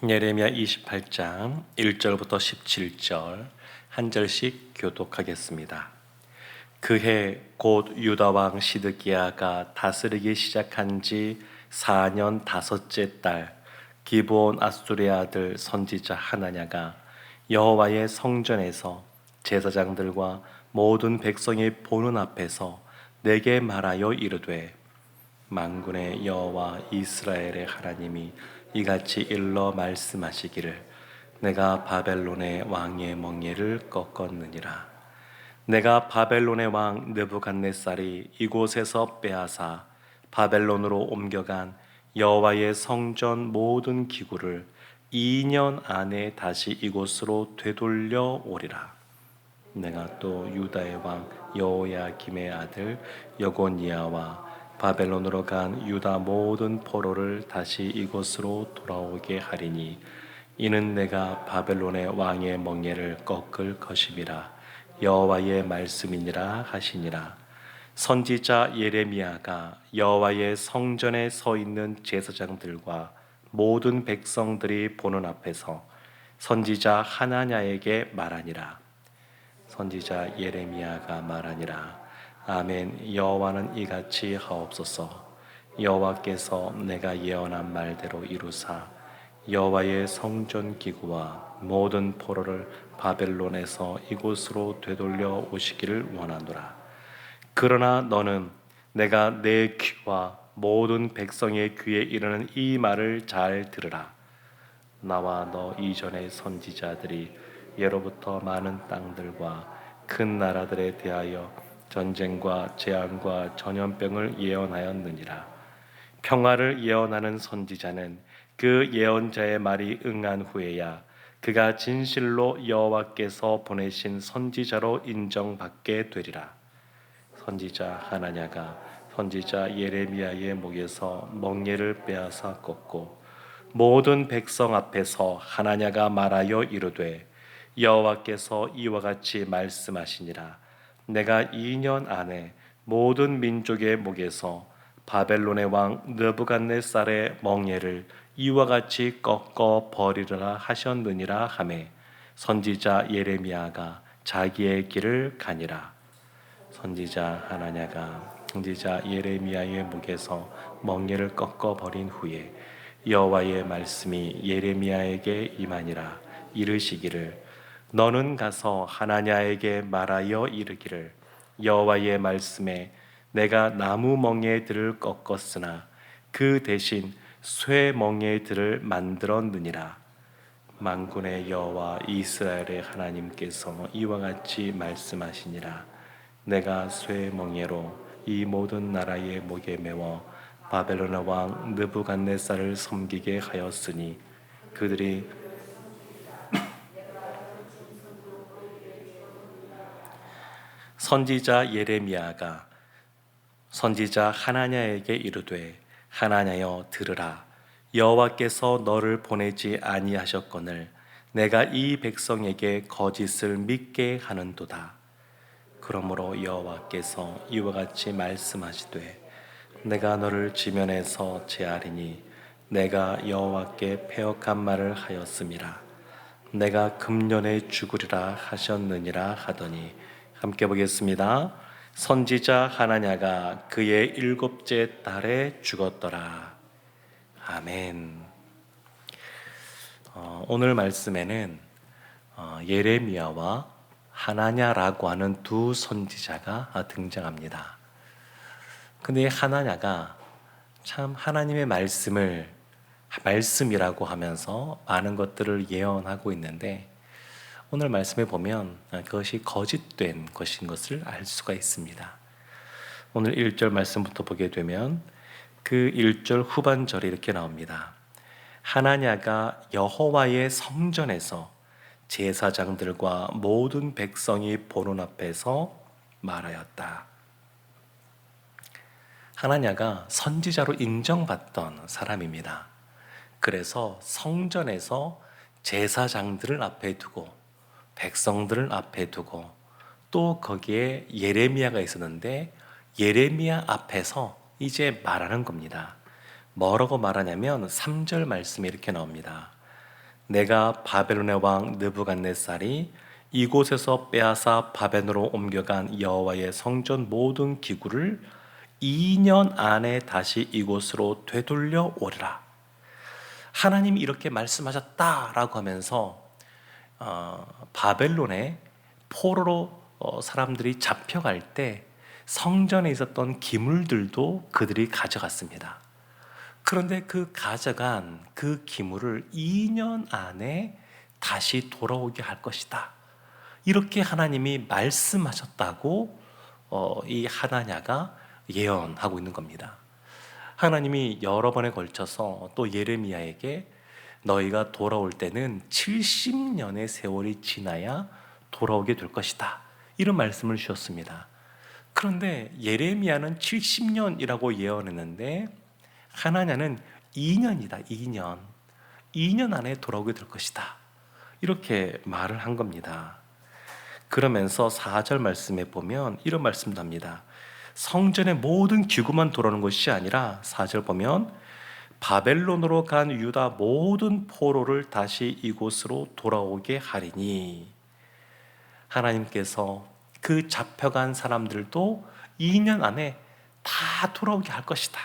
예레미야 28장 1절부터 17절 한 절씩 교독하겠습니다. 그해 곧 유다 왕 시드기야가 다스리기 시작한 지 4년 다섯째 달 기브온 아수르의 아들 선지자 하나냐가 여호와의 성전에서 제사장들과 모든 백성이 보는 앞에서 내게 말하여 이르되 만군의 여호와 이스라엘의 하나님이 이같이 일러 말씀하시기를 내가 바벨론의 왕의 멍에를 꺾었느니라. 내가 바벨론의 왕 느부갓네살이 이곳에서 빼앗아 바벨론으로 옮겨간 여호와의 성전 모든 기구를 2년 안에 다시 이곳으로 되돌려 오리라. 내가 또 유다의 왕 여호야김의 아들 여고니아와 바벨론으로 간 유다 모든 포로를 다시 이곳으로 돌아오게 하리니 이는 내가 바벨론의 왕의 멍에를 꺾을 것임이라. 여호와의 말씀이니라 하시니라. 선지자 예레미야가 여호와의 성전에 서 있는 제사장들과 모든 백성들이 보는 앞에서 선지자 하나냐에게 말하니라. 선지자 예레미야가 말하니라. 아멘. 여호와는 이같이 하옵소서. 여호와께서 내가 예언한 말대로 이루사 여호와의 성전 기구와 모든 포로를 바벨론에서 이곳으로 되돌려 오시기를 원하노라. 그러나 너는 내가 내 귀와 모든 백성의 귀에 이르는 이 말을 잘 들으라. 나와 너 이전의 선지자들이 예로부터 많은 땅들과 큰 나라들에 대하여 전쟁과 재앙과 전염병을 예언하였느니라. 평화를 예언하는 선지자는 그 예언자의 말이 응한 후에야 그가 진실로 여호와께서 보내신 선지자로 인정받게 되리라. 선지자 하나냐가 선지자 예레미야의 목에서 멍에를 빼앗아 꺾고 모든 백성 앞에서 하나냐가 말하여 이르되 여호와께서 이와 같이 말씀하시니라. 내가 2년 안에 모든 민족의 목에서 바벨론의 왕 느부갓네살의 멍에를 이와 같이 꺾어 버리리라 하셨느니라 하매 선지자 예레미야가 자기의 길을 가니라. 선지자 하나냐가 선지자 예레미야의 목에서 멍에를 꺾어 버린 후에 여호와의 말씀이 예레미야에게 임하니라. 이르시기를 너는 가서 하나냐에게 말하여 이르기를 여호와의 말씀에 내가 나무 멍에들을 꺾었으나 그 대신 쇠 멍에들을 만들었느니라. 만군의 여호와 이스라엘의 하나님께서 이와 같이 말씀하시니라. 내가 쇠 멍에로 이 모든 나라의 목에 메워 바벨론의 왕 느부갓네살을 섬기게 하였으니 그들이 선지자 예레미야가 선지자 하나냐에게 이르되 하나냐여 들으라. 여호와께서 너를 보내지 아니하셨거늘 내가 이 백성에게 거짓을 믿게 하는도다. 그러므로 여호와께서 이와 같이 말씀하시되 내가 너를 지면에서 제하리니 내가 여호와께 패역한 말을 하였음이라. 내가 금년에 죽으리라 하셨느니라 하더니 함께 보겠습니다. 선지자 하나냐가 그의 7째 달에 죽었더라. 아멘. 오늘 말씀에는 예레미야와 하나냐라고 하는 두 선지자가 등장합니다. 근데 하나냐가 참 하나님의 말씀이라고 하면서 많은 것들을 예언하고 있는데 오늘 말씀에 보면 그것이 거짓된 것인 것을 알 수가 있습니다. 오늘 1절 말씀부터 보게 되면 그 1절 후반절이 이렇게 나옵니다. 하나냐가 여호와의 성전에서 제사장들과 모든 백성이 보는 앞에서 말하였다. 하나냐가 선지자로 인정받던 사람입니다. 그래서 성전에서 제사장들을 앞에 두고 백성들을 앞에 두고 또 거기에 예레미야가 있었는데 예레미야 앞에서 이제 말하는 겁니다. 뭐라고 말하냐면 3절 말씀이 이렇게 나옵니다. 내가 바벨론의 왕 느부갓네살이 이곳에서 빼앗아 바벨론으로 옮겨간 여호와의 성전 모든 기구를 2년 안에 다시 이곳으로 되돌려 오리라. 하나님이 이렇게 말씀하셨다라고 하면서 바벨론의 포로로 사람들이 잡혀갈 때 성전에 있었던 기물들도 그들이 가져갔습니다. 그런데 그 가져간 그 기물을 2년 안에 다시 돌아오게 할 것이다. 이렇게 하나님이 말씀하셨다고 이 하나냐가 예언하고 있는 겁니다. 하나님이 여러 번에 걸쳐서 또 예레미야에게 너희가 돌아올 때는 70년의 세월이 지나야 돌아오게 될 것이다. 이런 말씀을 주셨습니다. 그런데 예레미야는 70년이라고 예언했는데 하나냐는 2년이다. 2년. 2년 안에 돌아오게 될 것이다. 이렇게 말을 한 겁니다. 그러면서 4절 말씀에 보면 이런 말씀도 합니다. 성전의 모든 기구만 돌아오는 것이 아니라 4절 보면 바벨론으로 간 유다 모든 포로를 다시 이곳으로 돌아오게 하리니, 하나님께서 그 잡혀간 사람들도 2년 안에 다 돌아오게 할 것이다.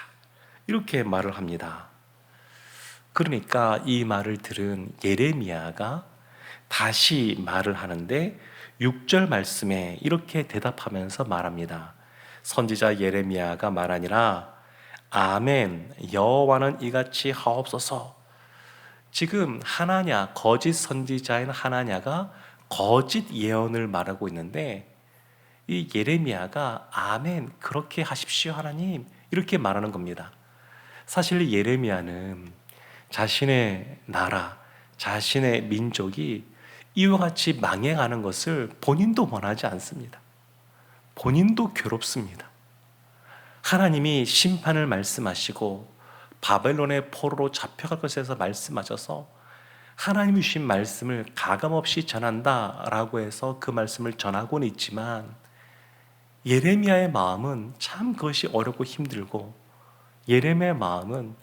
이렇게 말을 합니다. 그러니까 이 말을 들은 예레미야가 다시 말을 하는데 6절 말씀에 이렇게 대답하면서 말합니다. 선지자 예레미야가 말하니라 아멘 여호와는 이같이 하옵소서. 지금 하나냐, 거짓 선지자인 하나냐가 거짓 예언을 말하고 있는데 이 예레미야가 아멘 그렇게 하십시오 하나님 이렇게 말하는 겁니다. 사실 예레미야는 자신의 나라, 자신의 민족이 이와 같이 망해가는 것을 본인도 원하지 않습니다. 본인도 괴롭습니다. 하나님이 심판을 말씀하시고 바벨론의 포로로 잡혀갈 것에 대해서 말씀하셔서 하나님이 주신 말씀을 가감없이 전한다라고 해서 그 말씀을 전하고는 있지만 예레미야의 마음은 참 그것이 어렵고 힘들고, 예레미야의 마음은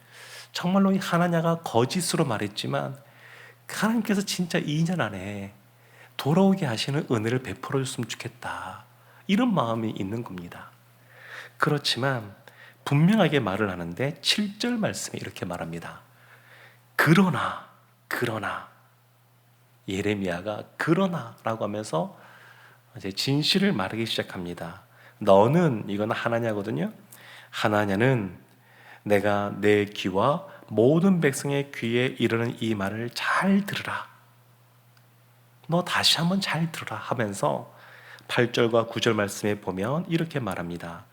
정말로 이 하나냐가 거짓으로 말했지만 하나님께서 진짜 2년 안에 돌아오게 하시는 은혜를 베풀어 줬으면 좋겠다, 이런 마음이 있는 겁니다. 그렇지만 분명하게 말을 하는데 7절 말씀에 이렇게 말합니다. 그러나 예레미야가 그러나라고 하면서 이제 진실을 말하기 시작합니다. 너는, 이건 하나냐거든요. 하나냐는 내가 내 귀와 모든 백성의 귀에 이르는 이 말을 잘 들으라. 너 다시 한번 잘 들으라 하면서 8절과 9절 말씀에 보면 이렇게 말합니다.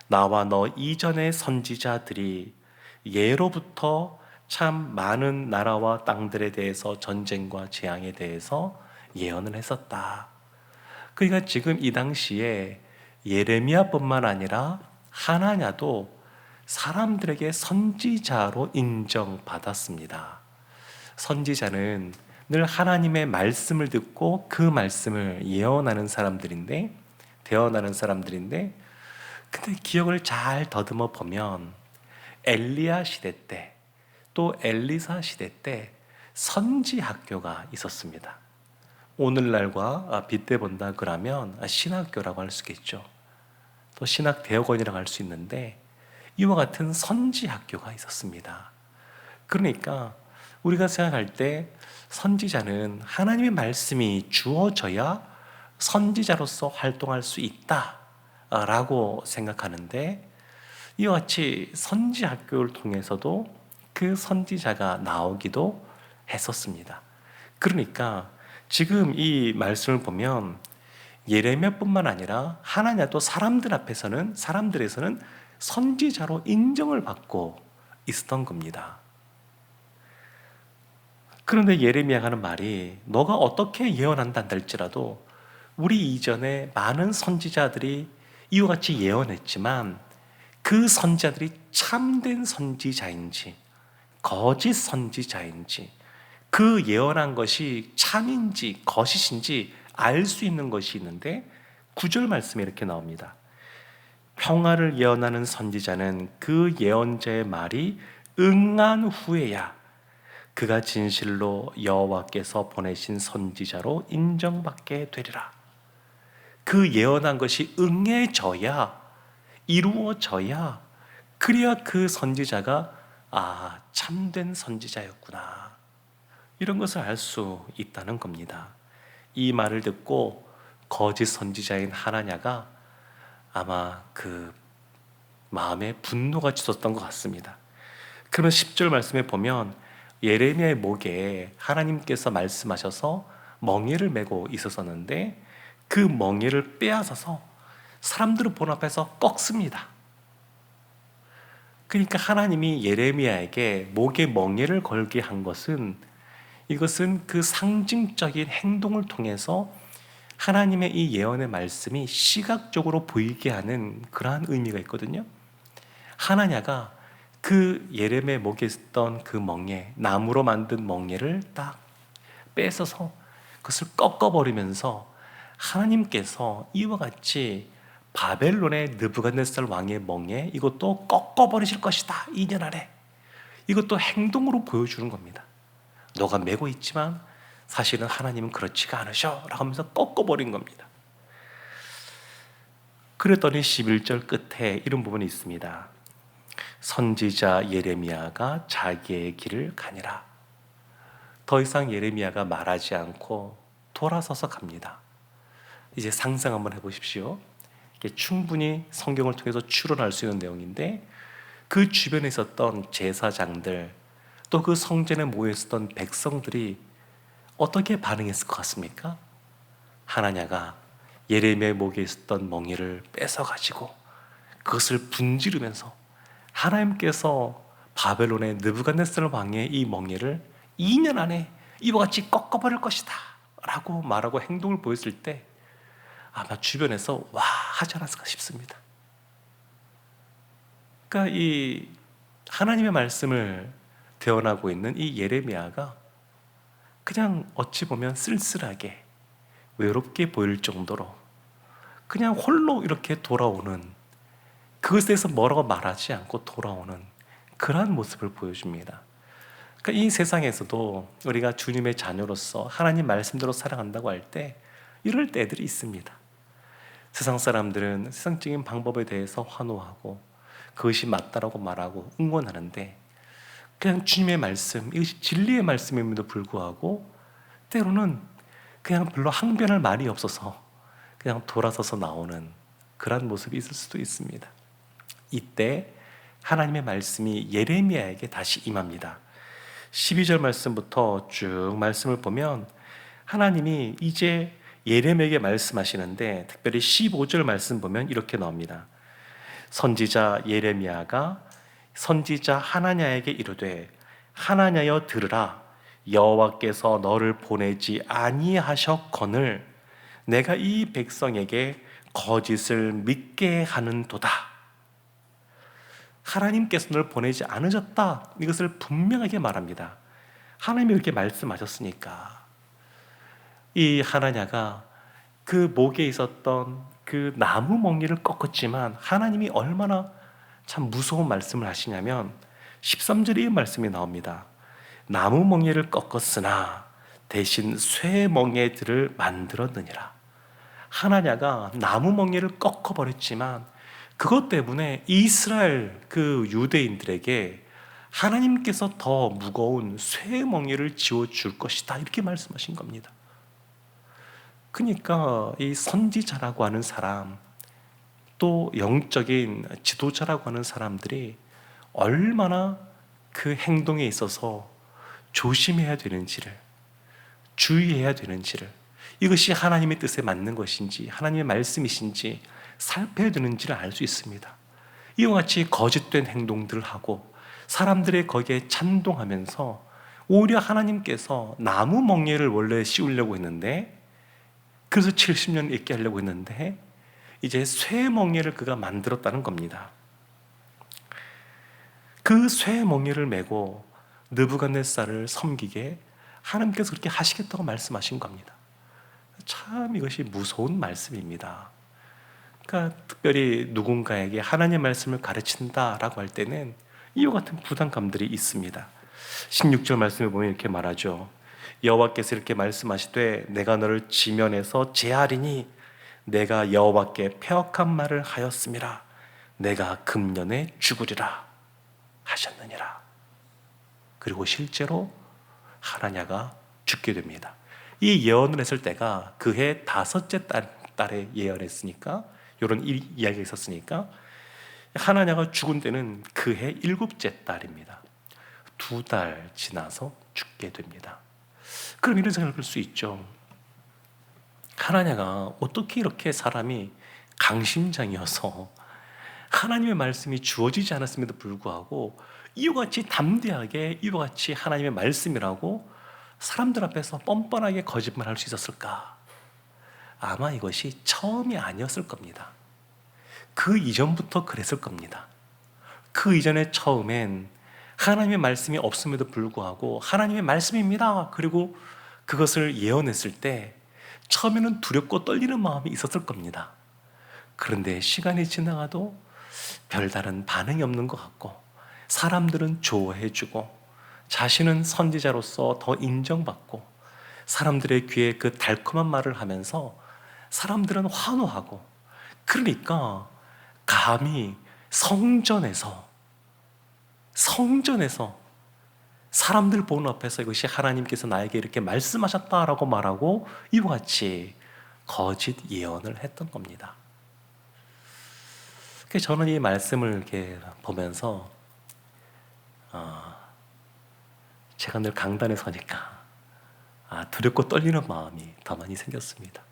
나와 너 이전의 선지자들이 예로부터 참 많은 나라와 땅들에 대해서 전쟁과 재앙에 대해서 예언을 했었다. 그러니까 지금 이 당시에 예레미야뿐만 아니라 하나냐도 사람들에게 선지자로 인정받았습니다. 선지자는 늘 하나님의 말씀을 듣고 그 말씀을 예언하는 사람들인데, 근데 기억을 잘 더듬어 보면 엘리야 시대 때 또 엘리사 시대 때 선지 학교가 있었습니다. 오늘날과 빗대본다 그러면 신학교라고 할 수 있겠죠. 또 신학대학원이라고 할 수 있는데 이와 같은 선지 학교가 있었습니다. 그러니까 우리가 생각할 때 선지자는 하나님의 말씀이 주어져야 선지자로서 활동할 수 있다라고 생각하는데, 이와 같이 선지 학교를 통해서도 그 선지자가 나오기도 했었습니다. 그러니까 지금 이 말씀을 보면 예레미야뿐만 아니라 하나냐도 사람들에서는 선지자로 인정을 받고 있었던 겁니다. 그런데 예레미야가 하는 말이, 너가 어떻게 예언한다 할지라도 우리 이전에 많은 선지자들이 이와 같이 예언했지만 그 선지자들이 참된 선지자인지 거짓 선지자인지, 그 예언한 것이 참인지 거짓인지 알 수 있는 것이 있는데 9절 말씀에 이렇게 나옵니다. 평화를 예언하는 선지자는 그 예언자의 말이 응한 후에야 그가 진실로 여호와께서 보내신 선지자로 인정받게 되리라. 그 예언한 것이 응해져야, 이루어져야, 그래야 그 선지자가 참된 선지자였구나, 이런 것을 알 수 있다는 겁니다. 이 말을 듣고 거짓 선지자인 하나냐가 아마 그 마음에 분노가 치솟던 것 같습니다. 그러면 10절 말씀에 보면 예레미야의 목에 하나님께서 말씀하셔서 멍에를 메고 있었었는데 그 멍에를 빼앗아서 사람들을 본 앞에서 꺾습니다. 그러니까 하나님이 예레미야에게 목에 멍에를 걸게 한 것은, 이것은 그 상징적인 행동을 통해서 하나님의 이 예언의 말씀이 시각적으로 보이게 하는 그러한 의미가 있거든요. 하나냐가 그 예레미야의 목에 있었던 그 멍에, 나무로 만든 멍에를 딱 뺏어서 그것을 꺾어버리면서 하나님께서 이와 같이 바벨론의 느부갓네살 왕의 멍에 이것도 꺾어버리실 것이다, 2년 안에. 이것도 행동으로 보여주는 겁니다. 너가 메고 있지만 사실은 하나님은 그렇지가 않으셔 라고 하면서 꺾어버린 겁니다. 그랬더니 11절 끝에 이런 부분이 있습니다. 선지자 예레미야가 자기의 길을 가니라. 더 이상 예레미야가 말하지 않고 돌아서서 갑니다. 이제 상상 한번 해보십시오. 이게 충분히 성경을 통해서 추론할 수 있는 내용인데, 그 주변에 있었던 제사장들, 또 그 성전에 모여 있었던 백성들이 어떻게 반응했을 것 같습니까? 하나냐가 예레미야의 목에 있었던 멍에를 뺏어가지고 그것을 분지르면서 하나님께서 바벨론의 느부갓네살 왕의 이 멍에를 2년 안에 이와 같이 꺾어버릴 것이다 라고 말하고 행동을 보였을 때 아마 주변에서 와 하지 않았을까 싶습니다. 그러니까 이 하나님의 말씀을 대언하고 있는 이 예레미야가 그냥 어찌 보면 쓸쓸하게 외롭게 보일 정도로 그냥 홀로 이렇게 돌아오는, 그것에 대해서 뭐라고 말하지 않고 돌아오는 그러한 모습을 보여줍니다. 그러니까 이 세상에서도 우리가 주님의 자녀로서 하나님 말씀대로 살아간다고 할 때 이럴 때들이 있습니다. 세상 사람들은 세상적인 방법에 대해서 환호하고 그것이 맞다라고 말하고 응원하는데, 그냥 주님의 말씀, 이것이 진리의 말씀임에도 불구하고 때로는 그냥 별로 항변할 말이 없어서 그냥 돌아서서 나오는 그런 모습이 있을 수도 있습니다. 이때 하나님의 말씀이 예레미야에게 다시 임합니다. 12절 말씀부터 쭉 말씀을 보면 하나님이 이제 예레미야에게 말씀하시는데, 특별히 15절 말씀 보면 이렇게 나옵니다. 선지자 예레미야가 선지자 하나냐에게 이르되, 하나냐여 들으라. 여호와께서 너를 보내지 아니하셨거늘 내가 이 백성에게 거짓을 믿게 하는도다. 하나님께서 너를 보내지 않으셨다, 이것을 분명하게 말합니다. 하나님이 이렇게 말씀하셨으니까. 이 하나냐가 그 목에 있었던 그 나무 멍에를 꺾었지만 하나님이 얼마나 참 무서운 말씀을 하시냐면 13절에 이 말씀이 나옵니다. 나무 멍에를 꺾었으나 대신 쇠 멍에들을 만들었느니라. 하나냐가 나무 멍에를 꺾어버렸지만 그것 때문에 이스라엘 그 유대인들에게 하나님께서 더 무거운 쇠 멍에를 지어줄 것이다, 이렇게 말씀하신 겁니다. 그러니까 이 선지자라고 하는 사람, 또 영적인 지도자라고 하는 사람들이 얼마나 그 행동에 있어서 조심해야 되는지를, 주의해야 되는지를, 이것이 하나님의 뜻에 맞는 것인지 하나님의 말씀이신지 살펴야 되는지를 알 수 있습니다. 이와 같이 거짓된 행동들을 하고 사람들의 거기에 찬동하면서 오히려 하나님께서 나무 멍에를 원래 씌우려고 했는데, 그래서 70년 있게 하려고 했는데 이제 쇠 멍에를 그가 만들었다는 겁니다. 그 쇠 멍에를 메고 느부갓네살을 섬기게 하나님께서 그렇게 하시겠다고 말씀하신 겁니다. 참 이것이 무서운 말씀입니다. 그러니까 특별히 누군가에게 하나님의 말씀을 가르친다라고 할 때는 이와 같은 부담감들이 있습니다. 16절 말씀에 보면 이렇게 말하죠. 여호와께서 이렇게 말씀하시되 내가 너를 지면에서 제하리니 내가 여호와께 패역한 말을 하였음이라. 내가 금년에 죽으리라 하셨느니라. 그리고 실제로 하나냐가 죽게 됩니다. 이 예언을 했을 때가 그해 다섯째 달에 예언했으니까, 이런 이야기가 있었으니까 하나냐가 죽은 때는 그해 일곱째 달입니다. 2달 지나서 죽게 됩니다. 그럼 이런 생각을 할 수 있죠. 하나냐가 어떻게 이렇게 사람이 강심장이어서 하나님의 말씀이 주어지지 않았음에도 불구하고 이와 같이 담대하게 이와 같이 하나님의 말씀이라고 사람들 앞에서 뻔뻔하게 거짓말할 수 있었을까? 아마 이것이 처음이 아니었을 겁니다. 그 이전부터 그랬을 겁니다. 그 이전에 처음엔 하나님의 말씀이 없음에도 불구하고 하나님의 말씀입니다, 그리고 그것을 예언했을 때 처음에는 두렵고 떨리는 마음이 있었을 겁니다. 그런데 시간이 지나가도 별다른 반응이 없는 것 같고, 사람들은 좋아해주고 자신은 선지자로서 더 인정받고, 사람들의 귀에 그 달콤한 말을 하면서 사람들은 환호하고, 그러니까 감히 성전에서 사람들 보는 앞에서 이것이 하나님께서 나에게 이렇게 말씀하셨다라고 말하고 이와 같이 거짓 예언을 했던 겁니다. 저는 이 말씀을 이렇게 보면서 제가 늘 강단에 서니까 두렵고 떨리는 마음이 더 많이 생겼습니다.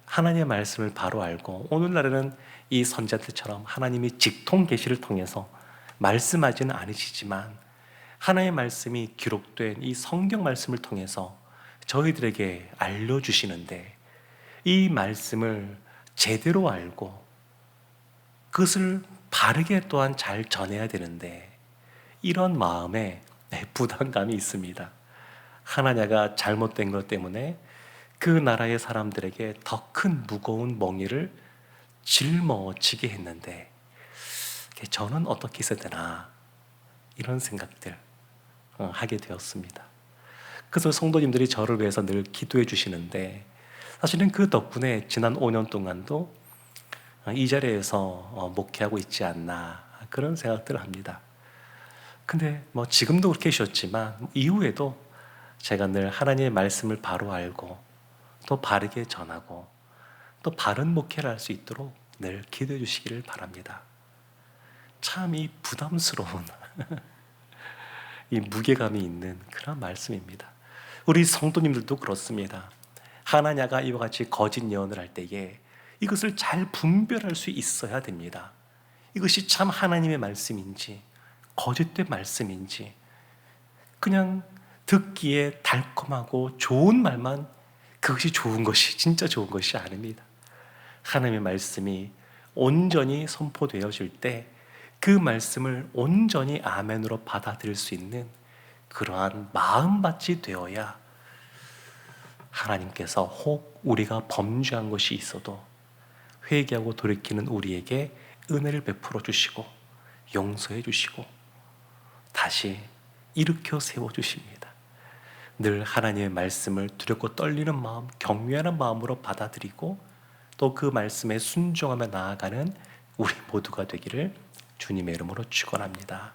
하나님의 말씀을 바로 알고, 오늘날에는 이 선자들처럼 하나님이 직통 계시를 통해서 말씀하지는 않으시지만 하나님의 말씀이 기록된 이 성경 말씀을 통해서 저희들에게 알려주시는데, 이 말씀을 제대로 알고 그것을 바르게 또한 잘 전해야 되는데, 이런 마음에 부담감이 있습니다. 하나냐가 잘못된 것 때문에 그 나라의 사람들에게 더 큰 무거운 멍에를 짊어지게 했는데 저는 어떻게 있어야 되나, 이런 생각들 하게 되었습니다. 그래서 성도님들이 저를 위해서 늘 기도해 주시는데, 사실은 그 덕분에 지난 5년 동안도 이 자리에서 목회하고 있지 않나, 그런 생각들을 합니다. 근데 지금도 그렇게 하셨지만 이후에도 제가 늘 하나님의 말씀을 바로 알고 또 바르게 전하고 또 바른 목회를 할 수 있도록 늘 기도해 주시기를 바랍니다. 참 이 부담스러운 이 무게감이 있는 그런 말씀입니다. 우리 성도님들도 그렇습니다. 하나냐가 이와 같이 거짓 예언을 할 때에 이것을 잘 분별할 수 있어야 됩니다. 이것이 참 하나님의 말씀인지 거짓된 말씀인지, 그냥 듣기에 달콤하고 좋은 말만 그것이 좋은 것이, 진짜 좋은 것이 아닙니다. 하나님의 말씀이 온전히 선포되어질 때 그 말씀을 온전히 아멘으로 받아들일 수 있는 그러한 마음밭이 되어야 하나님께서 혹 우리가 범죄한 것이 있어도 회개하고 돌이키는 우리에게 은혜를 베풀어 주시고 용서해 주시고 다시 일으켜 세워 주십니다. 늘 하나님의 말씀을 두렵고 떨리는 마음, 경외하는 마음으로 받아들이고 또 그 말씀에 순종하며 나아가는 우리 모두가 되기를 주님의 이름으로 축원합니다.